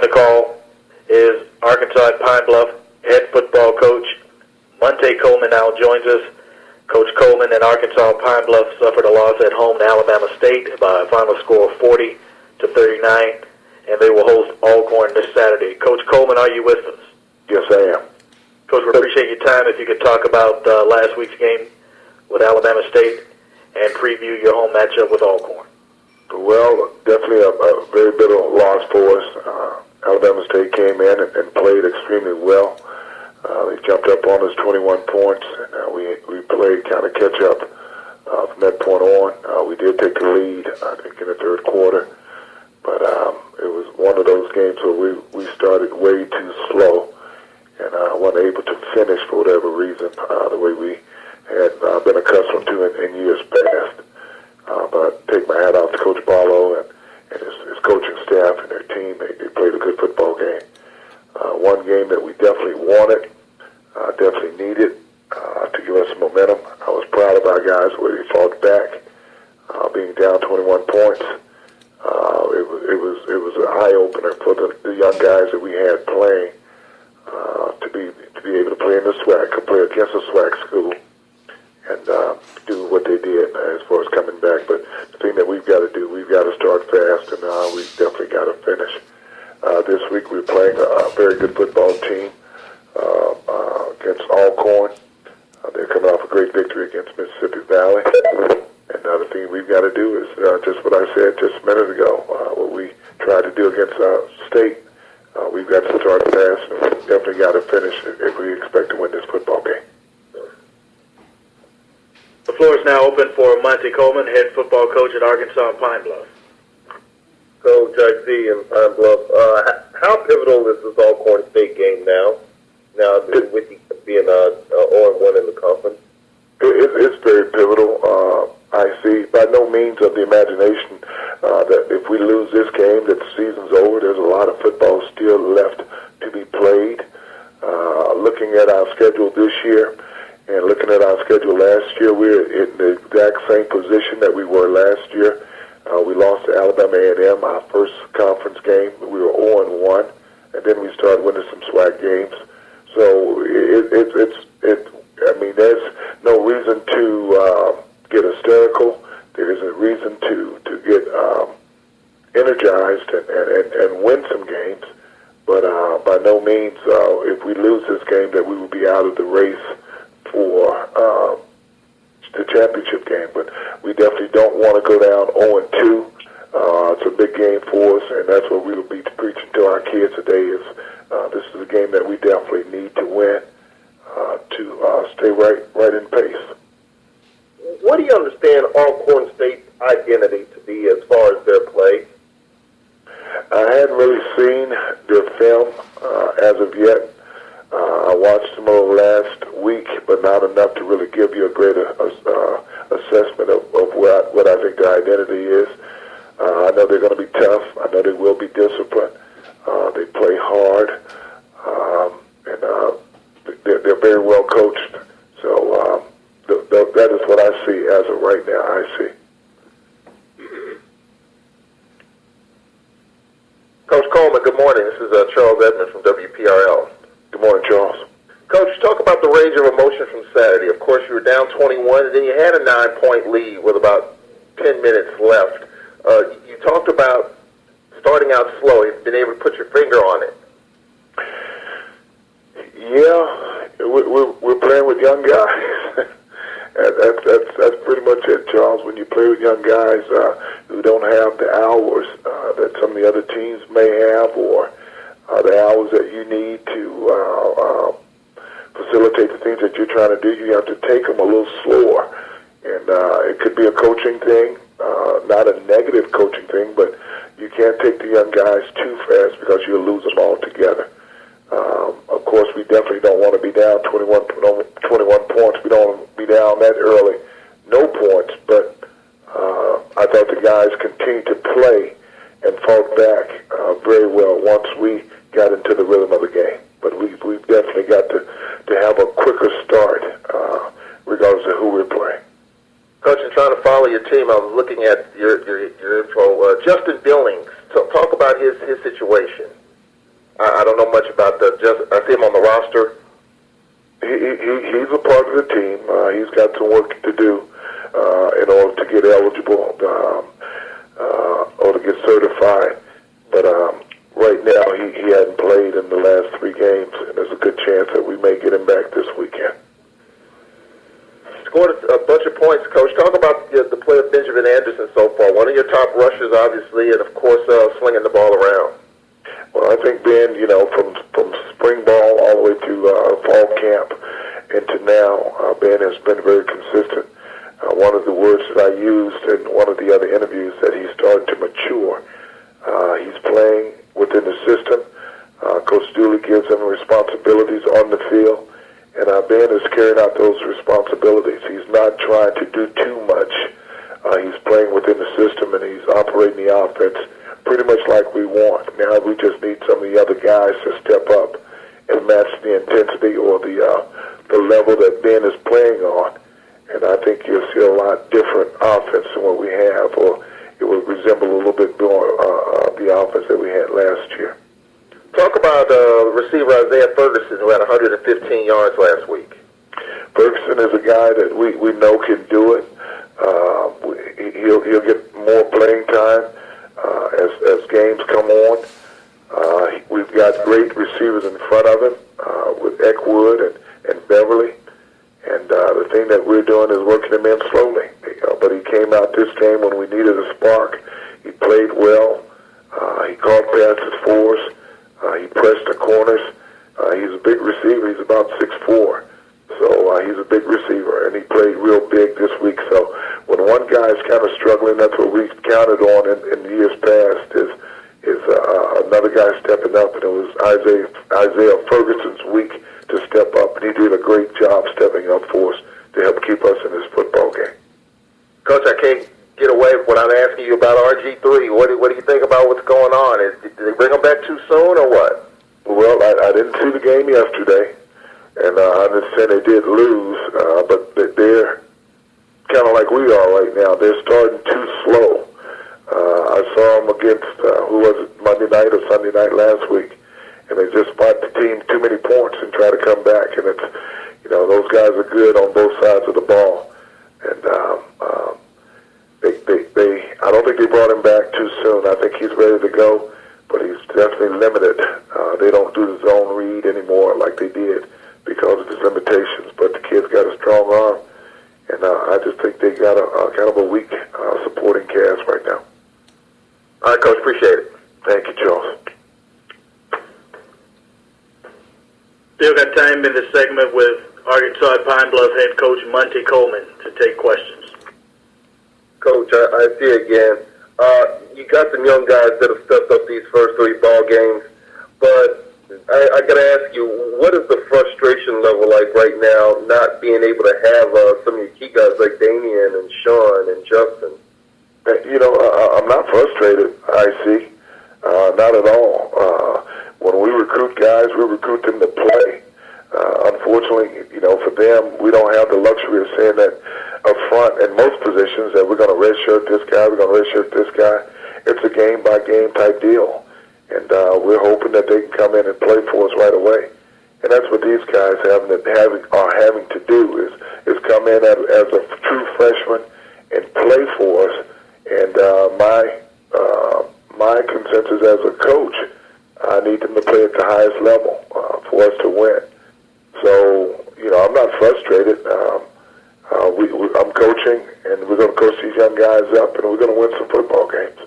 on the call is Arkansas at Pine Bluff head football coach Monte Coleman now joins us. Coach Coleman and Arkansas Pine Bluff suffered a loss at home to Alabama State by a final score of 40-39, and they will host Alcorn this Saturday. Coach Coleman, are you with us? Yes, I am. Coach, we appreciate your time. If you could talk about last week's game with Alabama State and preview your home matchup with Alcorn. Well, definitely a very bitter loss for us. Alabama State came in and played extremely well. They jumped up on us 21 points, and we played kind of catch up from that point on. We did take the lead, I think, in the third quarter, but it was one of those games where we started way too slow and weren't able to finish for whatever reason, the way we had been accustomed to in years past. But I take my hat off to Coach Barlow and his coaching staff and their team. They played a good football game. One game that we definitely wanted, definitely needed to give us some momentum. I was proud of our guys where they fought back, being down 21 points. It was an eye opener for the young guys that we had playing to be able to play in the SWAC, play against a SWAC school, and do what they did as far as coming back. But the thing that we've got to do, we've got to start fast, and we've definitely got to finish. This week we're playing a very good football team against Alcorn. They're coming off a great victory against Mississippi Valley. And the thing we've got to do is just what I said just a minute ago, what we tried to do against State. We've got to start fast, and we've definitely got to finish if we expect to win this football game. The floor is now open for Monte Coleman, head football coach at Arkansas Pine Bluff. Coach, I see in Pine Bluff. How pivotal is this Alcorn State game now? Now with being 0-1 in the conference. It's very pivotal. I see by no means of the imagination that if we lose this game, that the season's over. There's a lot of football still left to be played. Looking at our schedule this year and looking at our schedule last year, we're in the exact same position that we were last year. We lost to Alabama A&M, our first conference game. We were 0-1, and then we started winning some SWAC games. So I mean, there's no reason to get hysterical. There isn't reason to get energized and win some games. But by no means, if we lose this game, that we will be out of the race for the championship game. But we definitely don't want to go down 0-2. It's a big game for us, and that's what we will be preaching to our kids today is this is a game that we definitely need to win to stay right in pace. What do you understand Alcorn State's identity to be as far as their play? I hadn't really seen their film as of yet. I watched them over last week, but not enough to really give you a great assessment of what I think their identity is. I know they're going to be tough. I know they will be disciplined. They play hard, and they're very well coached. So that is what I see as of right now. I see. Coach Coleman, good morning. This is Charles Edmonds from WPRL. Good morning, Charles. Coach, talk about the range of emotion from Saturday. Of course, you were down 21, and then you had a 9-point lead with about 10 minutes left. You talked about starting out slow. You've been able to put your finger on it. Yeah, we're playing with young guys. That's pretty much it, Charles. When you play with young guys who don't have the hours that some of the other teams may have, or the hours that you need to facilitate the things that you're trying to do, you have to take them a little slower. And it could be a coaching thing, not a negative coaching thing, but you can't take the young guys too fast because you'll lose them all together. Of course, we definitely don't want to be down 21 points. We don't want to be down that early. No points, but I thought the guys continued to play and fought back very well once we got into the rhythm of the game. But we've definitely got to have a quicker start regardless of who we're playing. Coach, in trying to follow your team, I was looking at your info. Justin Billings, talk about his situation. I don't know much about the. Just I see him on the roster. He's a part of the team. He's got some work to do in order to get eligible or to get certified. But right now, he hadn't played in the last 3 games, and there's a good chance that we may get him back this weekend. Scored a bunch of points, Coach. Talk about the play of Benjamin Anderson so far. One of your top rushers, obviously, and of course, slinging the ball around. Well, I think Ben, from spring ball all the way to fall camp into now, Ben has been very consistent. One of the words that I used in one of the other interviews that he's starting to mature. He's playing within the system. Coach Dooley gives him responsibilities on the field, and Ben is carrying out those responsibilities. He's not trying to do too much. He's playing within the system, and he's operating the offense pretty much like we want. Now we just need some of the other guys to step up and match the intensity or the level that Ben is playing on. And I think you'll see a lot different offense than what we have, or it will resemble a little bit more the offense that we had last year. Talk about receiver Isaiah Ferguson, who had 115 yards last week. Ferguson is a guy that we know can do it. He'll get more playing time as games come on. We've got great receivers in front of him with Eckwood and Beverly. And the thing that we're doing is working him in slowly. But he came out this game when we needed a spark. He played well. He caught passes for us. He pressed the corners. He's a big receiver. He's about 6'4". So he's a big receiver, and he played real big this week. So when one guy's kind of struggling, that's what we counted on in years past is another guy stepping up, and it was Isaiah Ferguson's week to step up, and he did a great job stepping up for us to help keep us in this football game. Coach, I can't get away without asking you about RG3. What do you think about what's going on? Did they bring him back too soon or what? Well, I didn't see the game yesterday, and I understand they did lose, but they're kind of like we are right now. They're starting too slow. I saw them against, who was it, Monday night or Sunday night last week, and they just bought the team too many points and try to come back. And it's, those guys are good on both sides of the ball. And I don't think they brought him back too soon. I think he's ready to go, but he's definitely limited. They don't do the zone read anymore like they did because of his limitations. But the kid's got a strong arm, and I just think they got a kind of a weak supporting cast right now. All right, Coach, appreciate it. Thank you, Charles. Still got time in this segment with Arkansas Pine Bluff head coach Monte Coleman to take questions. Coach, I see again. You got some young guys that have stepped up these first 3 ball games, but I got to ask you, what is the frustration level like right now, not being able to have some of your key guys like Damian and Sean and Justin? I'm not frustrated, I see. Not at all. When we recruit guys, we recruit them to play. Unfortunately, for them, we don't have the luxury of saying that up front in most positions that we're going to redshirt this guy, we're going to redshirt this guy. It's a game-by-game type deal. And we're hoping that they can come in and play for us right away. And that's what these guys are having to do is come in as a true freshman and play for us. And my consensus as a coach, I need them to play at the highest level for us to win. So, I'm not frustrated. I'm coaching, and we're going to coach these young guys up, and we're going to win some football games.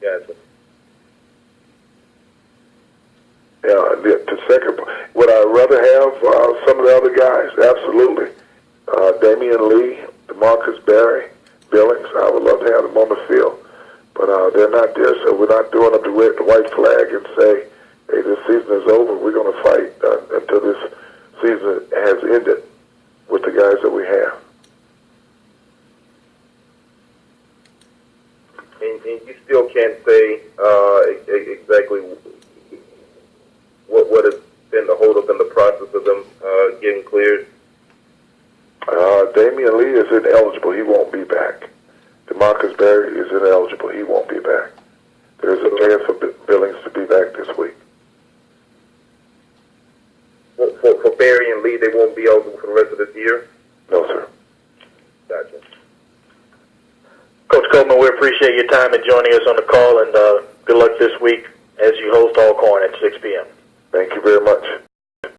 Gotcha. Yeah, the second, would I rather have some of the other guys? Absolutely. Damian Lee, DeMarcus Berry, Billings, I would love to have them on the field. But they're not there, so we're not doing the white flag and say, hey, this season is over. We're going to fight until this season has ended with the guys that we have. And you still can't say exactly what has been the holdup in the process of them getting cleared? Damian Lee is ineligible. He won't be back. DeMarcus Berry is ineligible. He won't be back. There's a chance for Billings to be back this week. Berry and Lee, they won't be open for the rest of this year? No, sir. Gotcha. Coach Coleman, we appreciate your time and joining us on the call, and good luck this week as you host Alcorn at 6 p.m. Thank you very much.